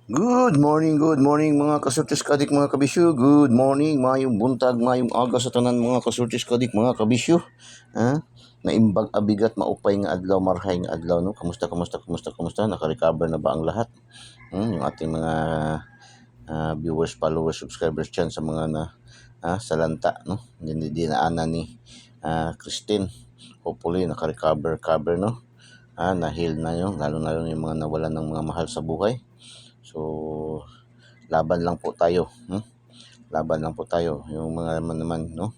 Good morning mga kasurtis kadik mga kabisyo. Good morning, mayong buntag, mayong aga sa tanan mga kasurtis kadik mga kabisyo. Ha? Naimbag abigat maupay nga adlaw, marhay nga adlaw no. Kamusta? Naka-recover na ba ang lahat? Yung ating mga viewers, followers, subscribers dyan sa mga salanta no. Hindi dinaanan ni Christine. Hopefully naka-recover no. Na-heal na yun, lalo yung mga nawalan ng mga mahal sa buhay. So, laban lang po tayo. Laban lang po tayo. Yung mga naman, no?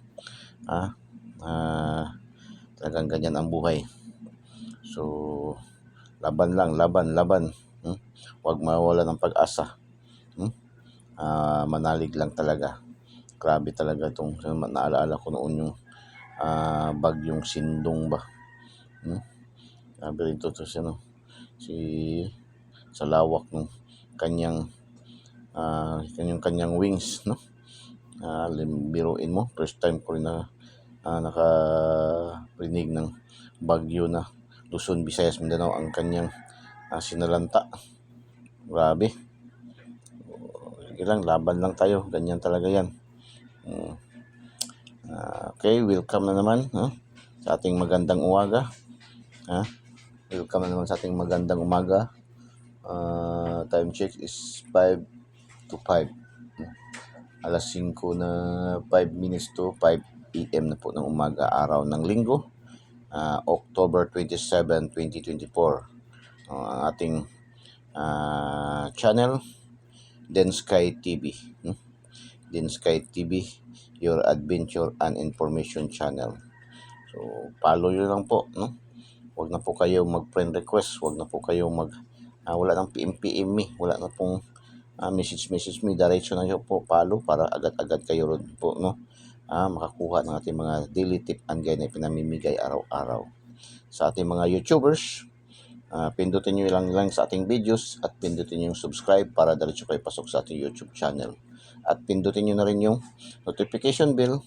Talagang ganyan ang buhay. So, laban lang, laban. Huwag mawala ng pag-asa. Manalig lang talaga. Grabe talaga itong, naalaala ko noon yung bagyong Sindong ba? Grabe rin ito sa lawak ng kanyang wings, no? Biruin mo, first time ko rin na nakarinig ng bagyo na Luzon, Visayas, Mindanao ang kanyang sinalanta. Grabe. Sige lang, laban lang tayo, ganyan talaga yan. Okay, welcome na naman sa ating magandang umaga. Welcome na naman sa ating magandang umaga. Time check is 5 to 5. Alas 5 na 5 minutes to 5 PM na po ng umaga, araw ng linggo, October 27, 2024. Ang ating channel, Densky TV. Densky TV, your adventure and information channel. So, follow nyo lang po, no? Huwag na po kayo mag-friend request, huwag na po kayo wala nang PM me, wala na pong message me, diretso na nyo po follow para agad-agad kayo rin po, no? Makakuha ng ating mga daily tip and guide na pinamimigay araw-araw. Sa ating mga YouTubers, pindutin nyo lang sa ating videos at pindutin nyo yung subscribe para diretso kayo pasok sa ating YouTube channel. At pindutin nyo na rin yung notification bell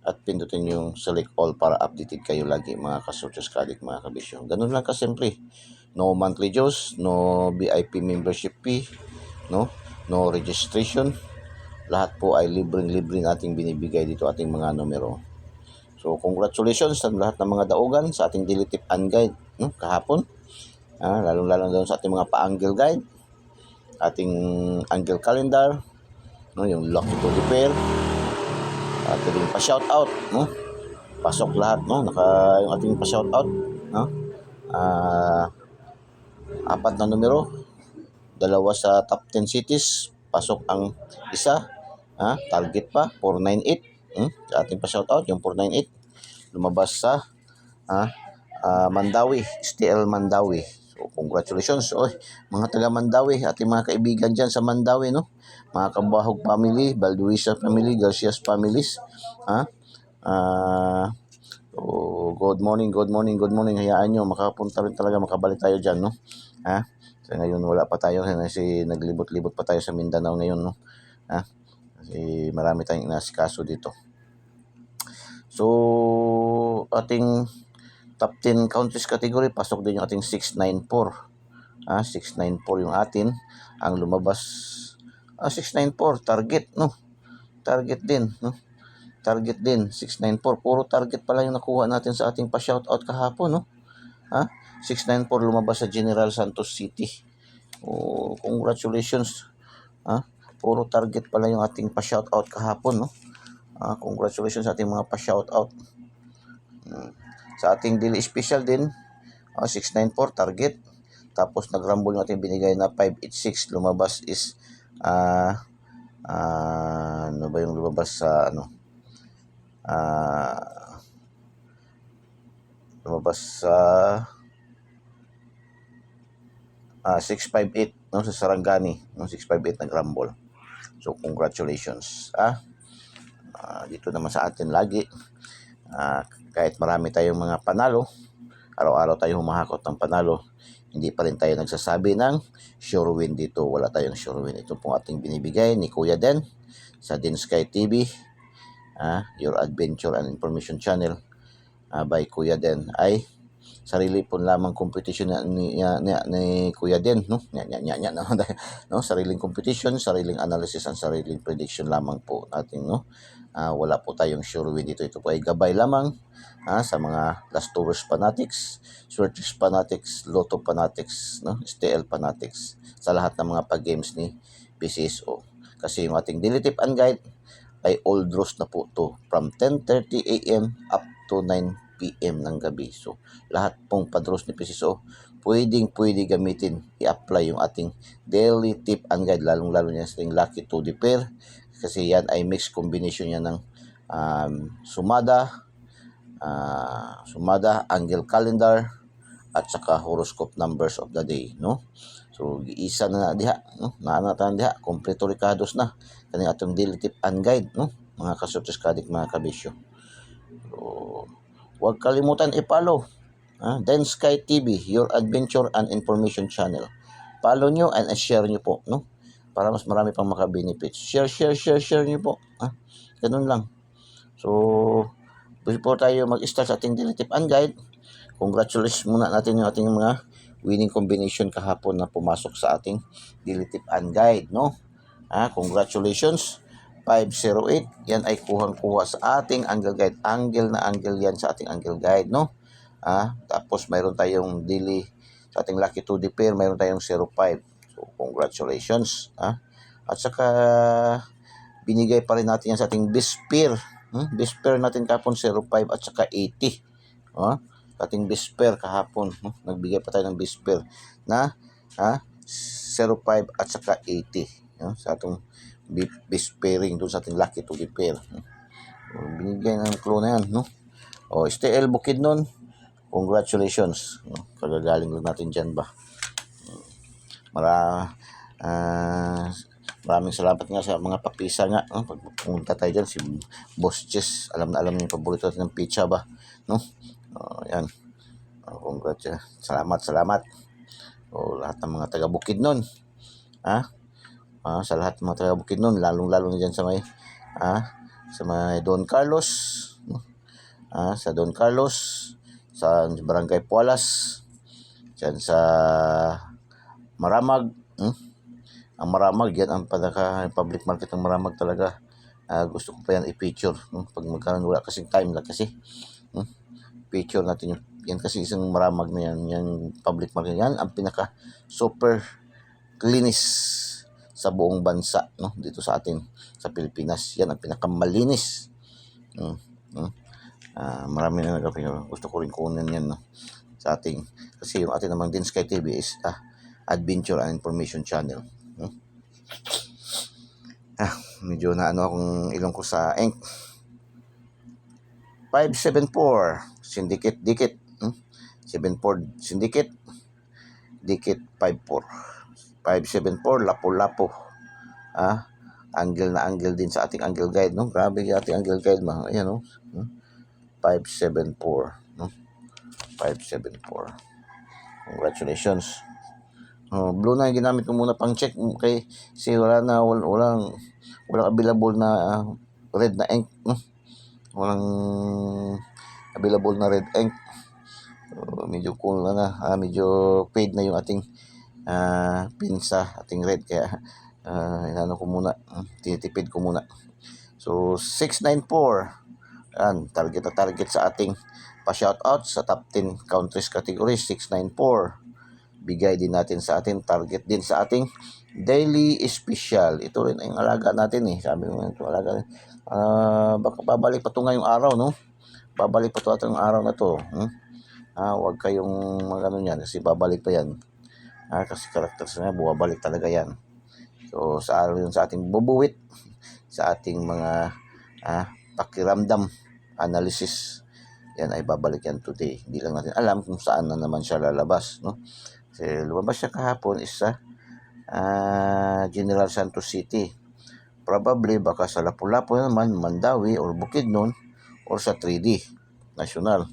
at pindutin yung select all para updated kayo lagi mga kasurtis kadik mga kabisyo. Ganun lang kasimple. No monthly dues, no VIP membership fee, no registration. Lahat po ay libreng-libre nating binibigay dito ating mga numero. So congratulations sa lahat ng mga daugan sa ating daily tip and guide kahapon. Lalo doon sa ating mga pa-angle guide, ating angle calendar, yung lucky to repair, at ating pa-shoutout, pasok lahat, yung ating pa-shoutout, apat na numero, dalawa sa top 10 cities, pasok ang isa, target pa 498, sa ating pa-shoutout yung 498 lumabas sa Mandawi, STL Mandawi. So congratulations mga taga Mandawi, ating mga kaibigan dyan sa Mandawi, no? Mga Kabahog family, Balduisa family, Garcias families. So good morning. Hayaan nyo, makapunta rin talaga, makabalik tayo dyan, no? So ngayon wala pa tayo kasi naglibot-libot pa tayo sa Mindanao ngayon, no? Kasi marami tayong inasikaso dito. So ating top 10 countries category, pasok din yung ating 694. 694 yung atin. Ang lumabas 694 target, no? Target din, no? Target din 694. Puro target pala yung nakuha natin sa ating pa-shoutout kahapon, no? 694 lumabas sa General Santos City. Congratulations. Puro target pala yung ating pa-shoutout kahapon, no? Congratulations sa ating mga pa-shoutout. Sa ating daily special din, 694 target. Tapos nag-rumble yung ating binigay na 586. Lumabas is ano ba yung lumabas sa lumabas sa 658, no, sa Sarangani, no, 658 nag-rumble. So congratulations. Dito naman sa atin lagi, kahit marami tayong mga panalo, araw-araw tayo humahakot ng panalo, hindi pa rin tayo nagsasabi ng sure win dito. Wala tayong sure win. Ito pong ating binibigay ni Kuya Den sa Densky TV, your adventure and information channel by Kuya Den, ay sarili po lamang competition ni Kuya Den, no? No, sariling competition, sariling analysis, and sariling prediction lamang po natin, no? Wala po tayong sure win dito. Ito po ay gabay lamang sa mga Last Overs Fanatics, Swordfish Fanatics, Lotto Fanatics, no? STL Fanatics, sa lahat ng mga pag-games ni PCSO. Kasi yung ating daily tip and guide ay all draws na po to from 10:30 AM up to 9 PM ng gabi. So, lahat pong padros ni PCSO, pwede gamitin, i-apply yung ating daily tip and guide, lalong-lalo niya sa ating Lucky 2D pair. Kasi yan ay mixed combination yan ng sumada, angle calendar, at saka horoscope numbers of the day, no? So isa na diha, no? Naanatan diha, kompleto rikados na kani atong daily tip and guide, no? Mga kasutis kadik, mga kabisyo. So huwag kalimutan i-follow Den Sky TV, your adventure and information channel. Follow nyo and share nyo po, no? Para mas marami pang maka-benefits. Share nyo po. Ganun lang. So, before tayo mag-start sa ating daily tip and guide, congratulations muna natin yung ating mga winning combination kahapon na pumasok sa ating daily tip and guide, no? Congratulations. 508, yan ay kuhang-kuha sa ating angle guide. Angle na angle yan sa ating angle guide, no? Tapos mayroon tayong daily sa ating Lucky 2D pair, mayroon tayong 05. So, congratulations. At saka, binigay pa rin natin yan sa ating best pair. Best pair natin kahapon 05 at saka 80. Ating best pair kahapon, nagbigay pa tayo ng best pair na 05 at saka 80, sa atong best pairing doon sa ating Lucky 2D pair. Binigay ng clue na yan, no? STL Bukidnon, congratulations, kagagaling lang natin dyan ba. Maraming salamat nga sa mga papisa nga, no? Pag pumunta tayo dyan, si Boss Chess, alam na alam niyo yung paborito natin ng pizza ba, no? Yan. Congrats. Salamat. Lahat ng mga taga Bukidnon. Sa lahat ng mga taga Bukidnon, lalong-lalo na dyan sa may Don Carlos, no? Sa Don Carlos, sa Barangay Pualas, dyan sa Maramag. Ang Maramag, yan ang public market ng Maramag talaga. Gusto ko pa yan i-feature, pag magkaroon, wala kasing time lang kasi. Picture natin yan kasi isang Maramag na yan, yung public market yan, ang pinaka super cleanest sa buong bansa, no? Dito sa atin sa Pilipinas, yan ang pinaka malinis. Marami na gusto ko rin kunin yan, no? Sa ating, kasi yung ating namang Den Sky TV is adventure and information channel. Medyo na akong ilong ko sa ink. 574 syndicate dikit, 74 syndicate dikit 54 574 lapo-lapo. Angle na angle din sa ating angle guide, no? Grabe yung ating angle guide, ayan, no? 574, no? 574. Congratulations. Blue na yung ginamit ko muna pang check kasi walang available na red na ink, no? Walang available na red ink. Medyo cool na medyo fade na yung ating pinsa, ating red, kaya tinitipid ko muna. So 694, target sa ating pa-shoutout sa top 10 countries category. 694, bigay din natin sa ating target din sa ating daily special. Ito rin ang alaga natin, sabi mo ito alaga. Baka babalik pa ito ngayong araw, no? Babalik pa ito atong araw na to. Huwag kayong magano yan kasi babalik pa yan. Kasi characters na bumabalik talaga yan. So sa araw yun sa ating bubuwit, sa ating mga pakiramdam analysis, yan ay babalik yan today. Hindi lang natin alam kung saan na naman siya lalabas, no? Kasi lumabas siya kahapon is sa General Santos City. Probably baka sa Lapu-Lapu naman, Mandawi or Bukidnon, or sa 3D National.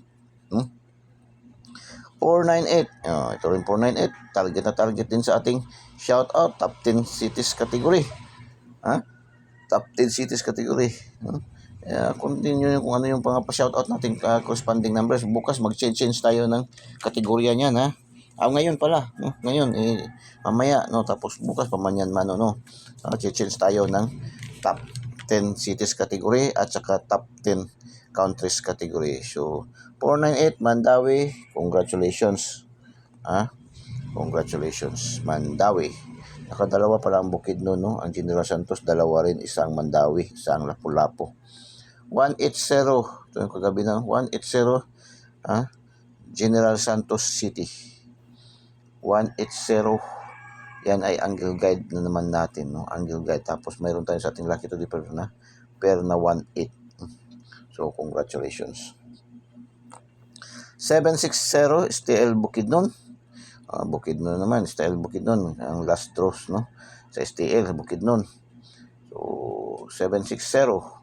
498. Ito rin 498. Target din sa ating shoutout top 10 cities category. Top 10 cities category. Continue kung ano yung pa-shoutout nating corresponding numbers. Bukas mag-change tayo ng kategorya niyan, ha. Ngayon pala, no? Ngayon, mamaya, no? Tapos bukas pamanyan mano, no? Change tayo ng top 10 cities category at saka top 10 countries category. So, 498 Mandawi, congratulations. Congratulations, Mandawi. Nakadalawa pala ang Bukidnon, no? Ang General Santos, dalawa rin, isang Mandawi, isang Lapu-Lapu. 180, ito yung kagabi na, 180, General Santos City. 180, yan ay angle guide na naman natin, no? Angle guide. Tapos mayroon tayo sa ating Lucky to the pair na 18. So, congratulations. 760, STL Bukidnon. Bukidnon naman, STL Bukidnon. Ang last draws, no? Sa STL Bukidnon. So, 760.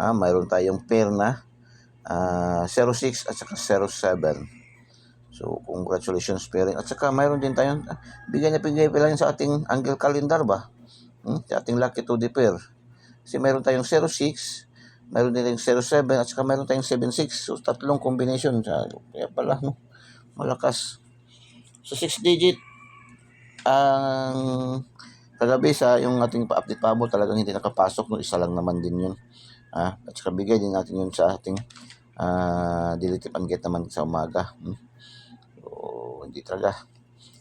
Mayroon tayong pair na 06 at saka 07. So, congratulations pairing. At saka mayroon din tayong bigay pa lang sa ating angle calendar ba? Sa ating Lucky to the pair. Kasi mayroon tayong 06, mayroon din tayong 07 at saka mayroon tayong 76. So, tatlong combination. Kaya pala, no? Malakas. So, 6 digit ang kagabi sa yung ating pa-update pabo talagang hindi nakapasok, no? Isa lang naman din yun. At saka bigay din natin yun sa ating delete and get naman sa umaga. So, hindi talaga.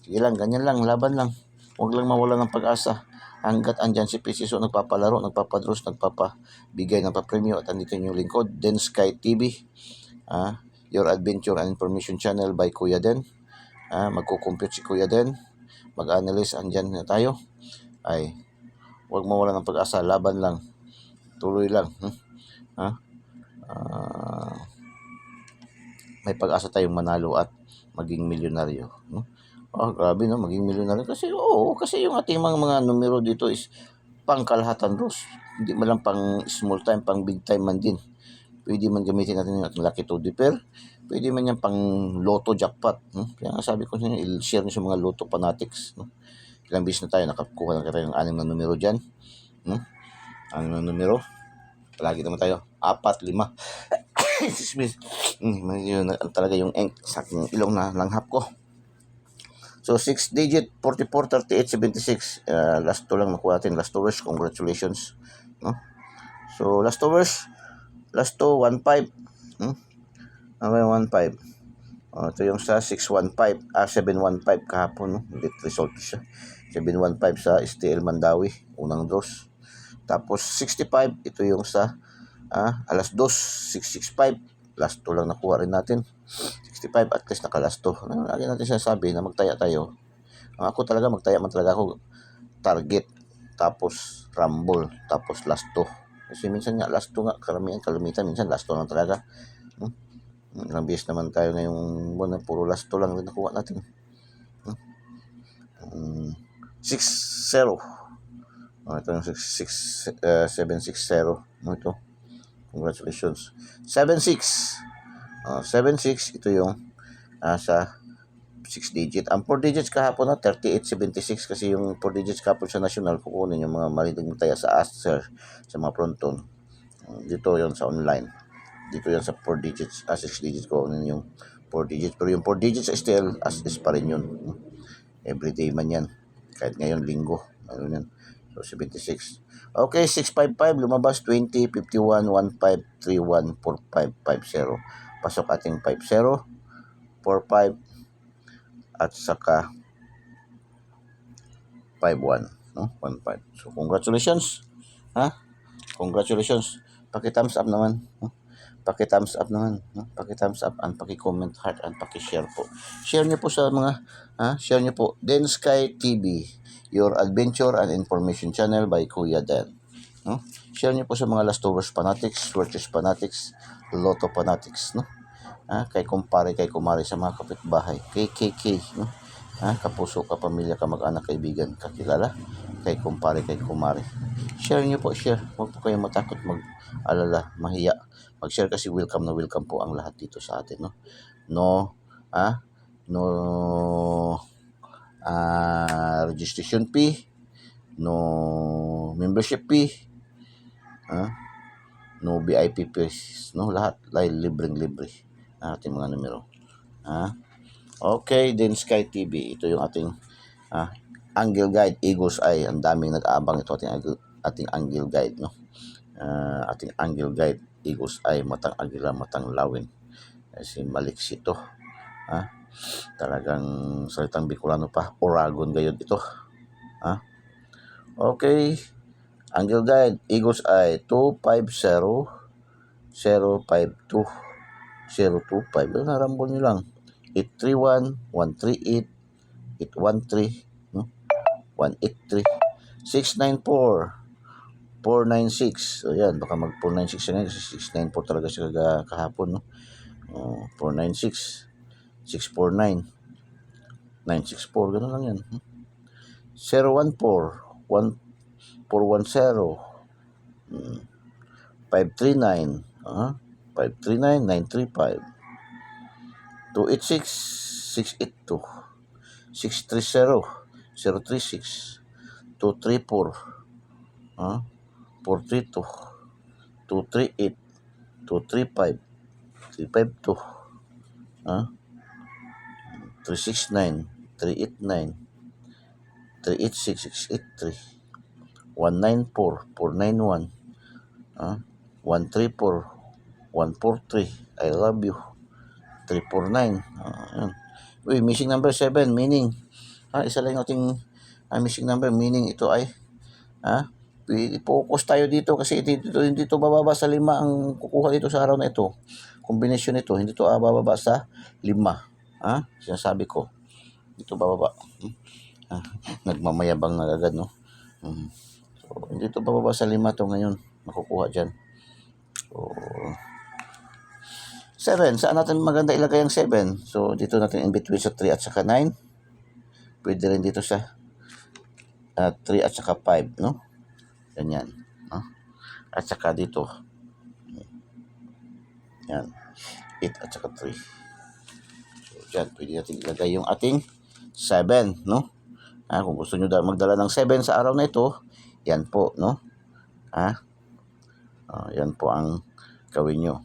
Sige lang, ganyan lang, laban lang. Huwag lang mawala ng pag-asa. Hanggat andyan si PCSO, nagpapalaro, nagpapadros, nagpapabigay ng pa-premyo at andito yung lingkod, Den Sky TV, your adventure and information channel by Kuya Den. Magkukompute si Kuya Den, mag-analyze, andyan na tayo. Ay, huwag mawala ng pag-asa, laban lang. Tuloy lang. May pag-asa tayong manalo at maging milyonaryo, no? Grabe, no, maging milyonaryo kasi kasi yung ating mga numero dito is pangkalahatan draws. Hindi man lang pang small time, pang big time man din. Pwede man gamitin natin yung ating Lucky to the pair. Pwede man yan pang lotto jackpot. Kaya nga sabi ko sa inyo, i-share nyo sa mga lotto fanatics. Ilang bis na tayo, nakakuha na tayo ng 6 na numero dyan. 6 na numero. Palagi naman tayo, 4, 5. Yun talaga yung ink sa aking ilong na langhap ko. So, 6 digit, 44, 38, 76. Last 2 lang nakuha natin. Last 2 words, congratulations. No? So, last 2 words, last 2, 1-5. 1-5. Ito yung sa 615, 715 kahapon, no? Late result siya. 715 sa STL Mandawi, unang draws. Tapos 65, ito yung sa alas 2, 665. Last 2 lang nakuha rin natin. 65, at least naka last 2. Lagi natin sinasabi na magtaya tayo. Ako talaga, magtaya man talaga ako. Target, tapos rumble, tapos last 2. Kasi minsan nga last 2 nga, kalamitan, minsan last 2 lang talaga. Ilang beses naman tayo ngayong buwan, puro last 2 lang rin nakuha natin. 6-0. Ito yung 760. Ito. Congratulations. 7-6. 7-6. Ito yung sa 6 digit. Ang 4 digits kahapon na 3876 kasi yung 4 digits kahapon sa national kukunin yung mga maliting taya sa Aster, sa mga fronton. Dito yon sa online. Dito yan sa 4 digits, 6 digits ko yung 4 digits. Pero yung 4 digits still as is pa rin yun. Everyday man yan. Kahit ngayon linggo. Ano yan. So 76. Okay, 655 lumabas 20, 51, 15, 31, 45, 50. Pasok ating 50, 45 at saka 51, no? 15. So congratulations. Congratulations. Paki-thumbs up naman, no? Paki-thumbs up naman, no? Paki-thumbs up and paki-comment heart and paki-share po. Share niyo po sa mga share niyo po Den Sky TV, your adventure and information channel by Kuya Den. No? Share niyo po sa mga Lastovers fanatics, Switches fanatics, Lotto fanatics, no? Kay kumpare, kay kumare, sa mga kapitbahay, KKK, no? Kapuso, kapamilya, kamag-anak, kaibigan, kakilala, kay kumpare, kay kumare. Share niyo po, share. Huwag po kayong matakot, mag-alala, mahiya. Mag-share kasi welcome na welcome po ang lahat dito sa atin, no? No registration fee, no membership fee, no VIP fees, no, lahat libreng-libre ang ating mga numero. Okay, then Sky TV, ito yung ating Angle Guide, Eagle's Eye. Ang daming nag-aabang ito, ating Angle Guide, no. Ating Angle Guide, Eagle's Eye, matang agila, matang lawin. Kasi maliksi ito. Talagang salitang Bicolano pa, Oragon gayud ito. Okay, Angle Guide, Eagle's Eye, 250-052-025. Narambol nyo lang. 831-138, 813, no? 183, 694, 496. So yan, baka mag 496 siya ngayon kasi 694 talaga siya kahapon, no? 496, 649, 964, gano'n lang yan. 014, 1410, 539, 539, 935, 286, 682, 630, 036, 234, 432, 238, 235, 352, 369, 389, 386, 683, 194, 491, 134, 143, I love you, 349. Uy, missing number 7, meaning, isa lang yung ating missing number, meaning ito ay, focus tayo dito kasi hindi to bababa sa 5 ang kukuha dito sa araw na ito. Kombinasyon nito, hindi to bababa sa 5. Sinasabi ko, dito bababa. Nagmamayabang na agad, no? So, hindi to bababa sa 5 to ngayon, makukuha dyan. So, 7, saan natin maganda ilagay ang 7? So, dito natin in between sa 3 at saka 9. Pwede rin dito sa 3 at saka 5, no? Ganyan. At saka dito. Yan. 8 at saka 3. So, dyan, pwede natin ilagay yung ating 7, no? Kung gusto nyo magdala ng 7 sa araw na ito, yan po, no? Yan po ang gawin nyo.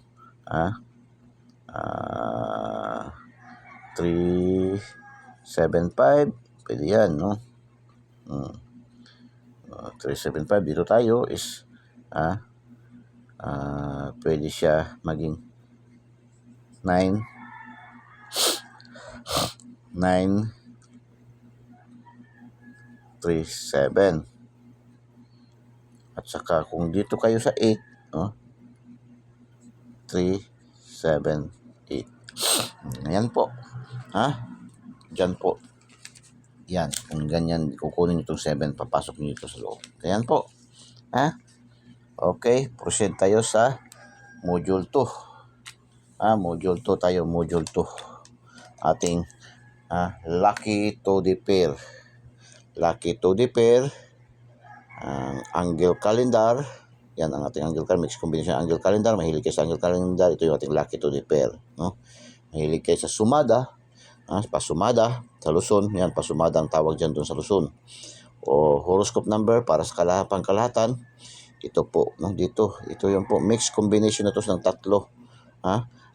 375, pwede yan, no? 375, dito tayo is pwede siya maging 9 3 7. At saka kung dito kayo sa 8, 3 7 8. Ayan po. Diyan po. Yan, kung ganyan, kukunin nyo itong 7, papasok nyo ito sa loob. Ayan po. Okay, proceed tayo sa Module 2. Module 2 tayo, Module 2. Ating Lucky to the Pair. Lucky to the Pair. Angle Calendar. Yan ang ating angle calendar. Mixed combination angle calendar. Mahilig kayo sa angle calendar. Ito yung ating Lucky to the Pair. No? Mahilig kayo sa sumada. Pasumada sa Luzon. Yan, pasumada ang tawag dyan doon sa Luzon. O horoscope number para sa pangkalahatan. Ito po, no, dito. Ito yung po, mixed combination na to ng tatlo.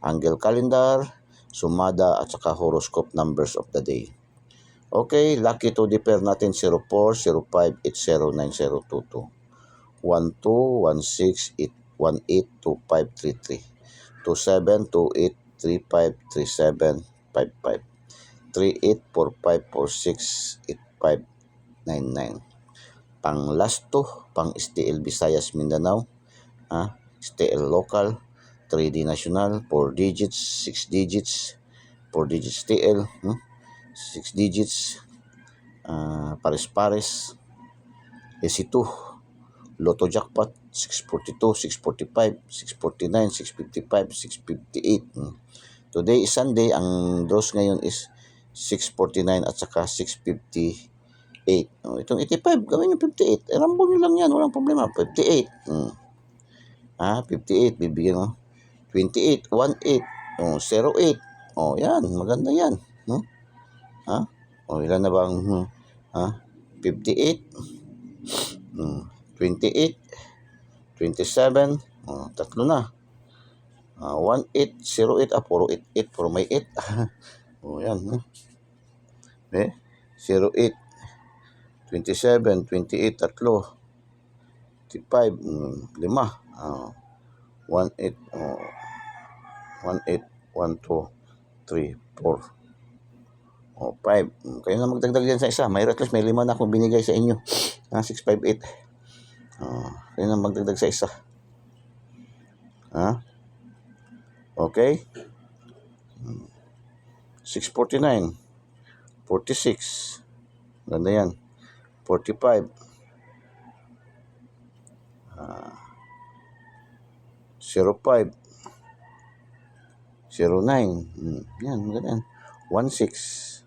Angle calendar, sumada, at saka horoscope numbers of the day. Okay, lucky to the pair natin 04, 05, 80, 90, 22. 12, 16, 18, 25, 33. 27, 28, 35, 37, 55. 38, 45, 46, 85, 99. Pang last 2, pang STL Visayas Mindanao, STL local, 3D national, 4 digits, 6 digits, 4 digits STL, 6 digits, pares-pares, SC2, Lotto Jackpot, 642, 645, 649, 655, 658. Today is Sunday, ang draws ngayon is 649 at saka 658. Itong 85, gawin yung 58. Rambol nyo lang yan, walang problema. 58. 58, bibigyan mo. 28, 18, 08. Yan, maganda yan. Ilan na bang 58, 28, 27, Tatlo na. 1808, puro 88, puro may 8. Yan. Eh, 08, 27, 28, tatlo. 5, 5. 18, 18, 1, 2, 3, 4. 5. Kayo na magdagdag yan sa isa. May at least may 5 na akong binigay sa inyo. 658. Kayo na magdagdag sa isa. Okay? 649. 46. Ganda yan. 45. 05. 09. Yan, ganda yan. 16.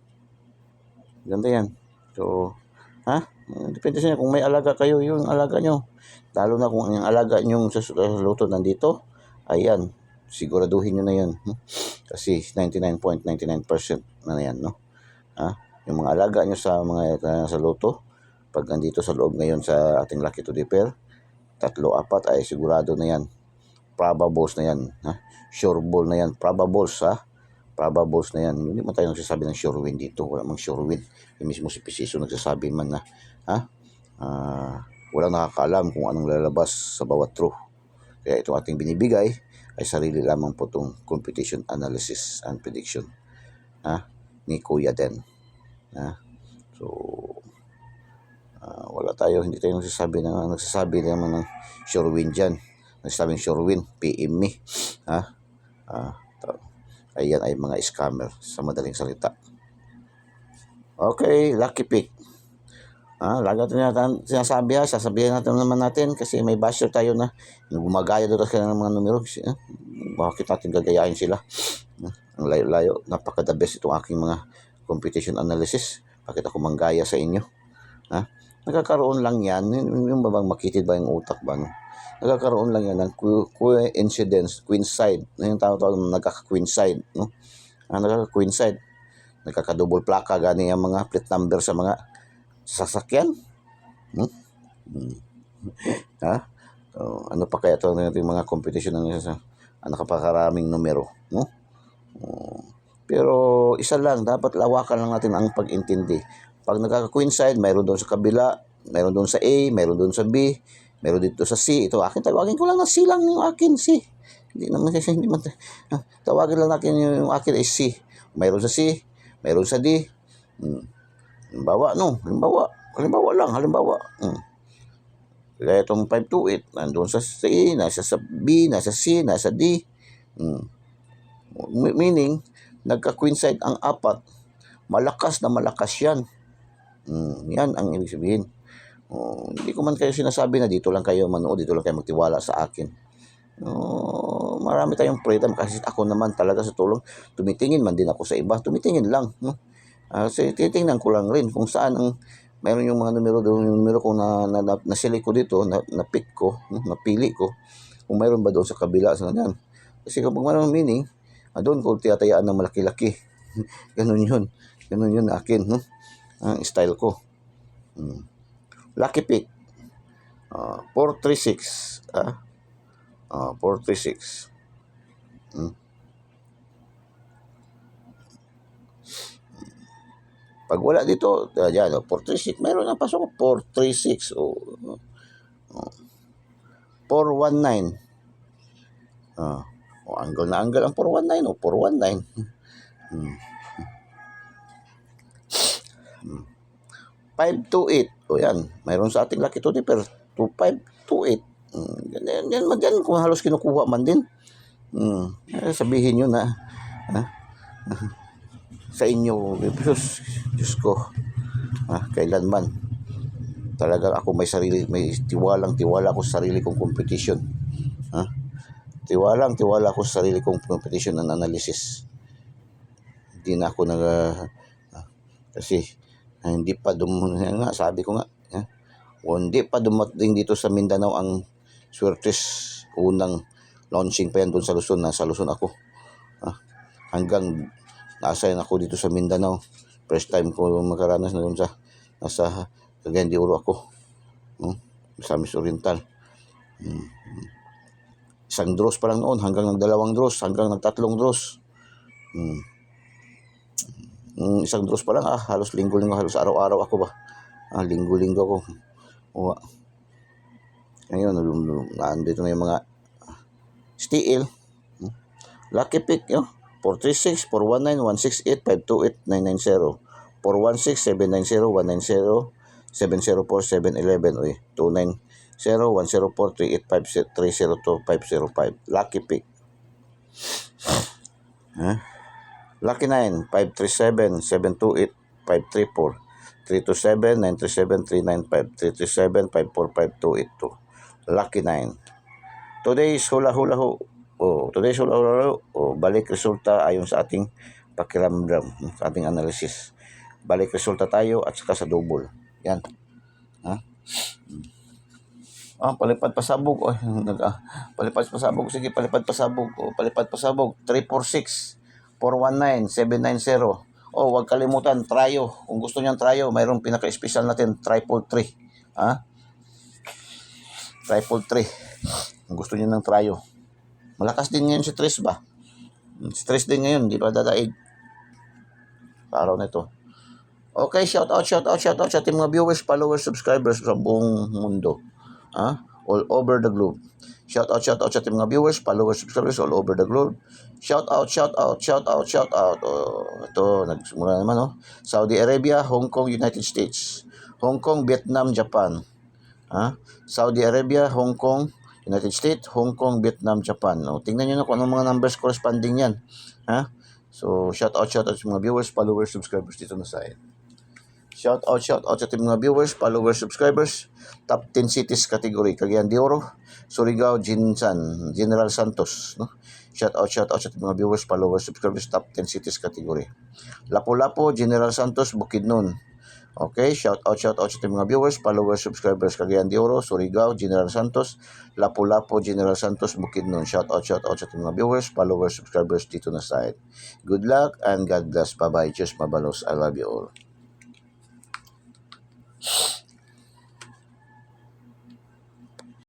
Ganda yan. So, depende sa inyo. Kung may alaga kayo, yung alaga nyo. Lalo na kung ang alaga nyo sa luto nandito, ayan, siguraduhin nyo na yan. Kasi 99.99% na yan, no? Yung mga alaga nyo sa mga sa luto, pag nandito sa loob ngayon sa ating Lucky to Pair, 3, 4 ay sigurado na yan. Probables na yan. Sure ball na yan. Probables, Probables na yan. Hindi man tayo nagsasabi ng sure win dito. Wala mang sure win. Yung mismo si Pisiso nagsasabi man na, walang nakakaalam kung anong lalabas sa bawat throw. Kaya itong ating binibigay ay sarili lamang po itong competition analysis and prediction ni Kuya Den. So, wala tayo, hindi tayo nagsasabi naman ng sure win dyan. Nagsasabing sure win, PM me. Ayan ay mga scammer sa madaling salita. Okay, lucky pick. Lagi natin sinasabi sasabihin naman natin kasi may basher tayo na gumagaya doon sa ng mga numero. Bakit natin gagayahin sila? Ang layo-layo, napaka-the best itong aking mga competition analysis. Bakit ako manggaya sa inyo? Nagkakaroon lang yan, yung babang makitid ba yung utak ba? No? Nagkakaroon lang yan ng coincidence, queenside. Yung tawag nagkaka-queenside. No? Nagkaka-queenside. Nagkaka-double plaka gani ang mga plate number sa mga sasakyan. Ano pa kaya ito yung mga competition ng nakapakaraming numero. No? Pero isa lang, dapat lawakan lang natin ang pag-intindi. Pag nagkaka-coincide, mayroon doon sa kabila, mayroon doon sa A, mayroon doon sa B, mayroon dito sa C. Ito akin, tawagin ko lang na C lang yung akin, C. Hindi naman kasi, tawagin lang natin yung akin ay C. Mayroon sa C, mayroon sa D. Halimbawa lang. Kaya itong 528, nandun sa C, nasa sa B, nasa C, nasa D. Meaning, nagka-coincide ang 4. Malakas na malakas yan. Yan ang ibig sabihin. Hindi ko man kayo sinasabi na dito lang kayo manood, dito lang kayo magtiwala sa akin. Marami tayong freedom kasi ako naman talaga sa tulong. Tumitingin man din ako sa iba. Tumitingin lang. No? Kasi titingnan ko lang rin kung saan ang mayroon yung mga numero doon, yung numero ko na-select ko dito, na-pick ko, napili ko. Kung mayroon ba doon sa kabila sa ganyan. Kasi kapag mayroon meaning, doon ko tiyatayaan ng malaki-laki. Ganun yun akin, ang style ko. Lucky pick. 436. 436. Pag wala dito, yan, 436. Meron na pasok ko, 436. 419. Angle na angle ang 419. 419. 528. Yan. Mayroon sa ating Lucky to Pair. 2528. Yan kung halos kinukuha man din. Sabihin nyo na sa inyo, Diyos ko, kailanman talaga ako may tiwala ko sa sarili kong competition. Tiwala ko sa sarili kong competition and analysis. Hindi na ako kasi hindi pa sabi ko nga, hindi pa dumating dito sa Mindanao ang Swertes. Unang launching pa yan doon sa Luzon. Nasa Luzon ako. Hanggang na-assign ako dito sa Mindanao. First time ko makaranas na doon nasa Cagayan de Oro ako. Sa Miss Oriental. Isang draws pa lang noon, hanggang nagdalawang draws, hanggang nagtatlong draws. Isang draws pa lang, halos linggo-linggo, halos araw-araw ako ba. Linggo-linggo ako. Ngayon, nandito na yung mga STL. Lucky pick, 436, 419, 168, 528, 990. 416, 790, 190, 704, 711, 290, 104, 385, 302, 505. Lucky pick. Lucky 9, 537, 728, 534, 327, 937, 395, 337, 545, 282. Lucky 9. Today's hula-hula ho. Today's hula-hula ho. Balik resulta ayon sa ating pakiramdam, sa ating analysis. Balik resulta tayo at saka sa double. Yan. Palipad pasabog. Palipad pasabog. Sige, palipad pasabog. Palipad pasabog. 346, 419, 790. Huwag kalimutan, tryo. Kung gusto niyang tryo, mayroong pinaka-special natin, triple 3. Triple 3. Kung gusto niyo ng tryo. Malakas din ngayon si Tres ba? Si Tres din ngayon, di ba dadaig? Sa araw na ito. Okay, shout out sa ating mga viewers, followers, subscribers sa buong mundo. All over the globe. Shout out sa ating mga viewers, followers, subscribers all over the globe. Shout out. Ito, nagsimula naman, Saudi Arabia, Hong Kong, United States. Hong Kong, Vietnam, Japan. Saudi Arabia, Hong Kong, United States, Hong Kong, Vietnam, Japan. Tingnan nyo na kung anong mga numbers corresponding yan. So, shout out sa mga viewers, followers, subscribers dito na side. Shout out sa ating mga viewers, followers, subscribers. Top 10 cities category. Cagayan de Oro, Surigao, Jinsan, General Santos. Shout out sa ating mga viewers, followers, subscribers. Top 10 cities category. Lapu-Lapu, General Santos, Bukidnon. Okay, shout out sa ating mga viewers, followers, subscribers. Cagayan de Oro, Surigao, General Santos, Lapu-Lapu, General Santos, Bukidnon. Shout out sa ating mga viewers, followers, subscribers dito na side. Good luck and God bless. Bye-bye. Cheers, mabalos. I love you all.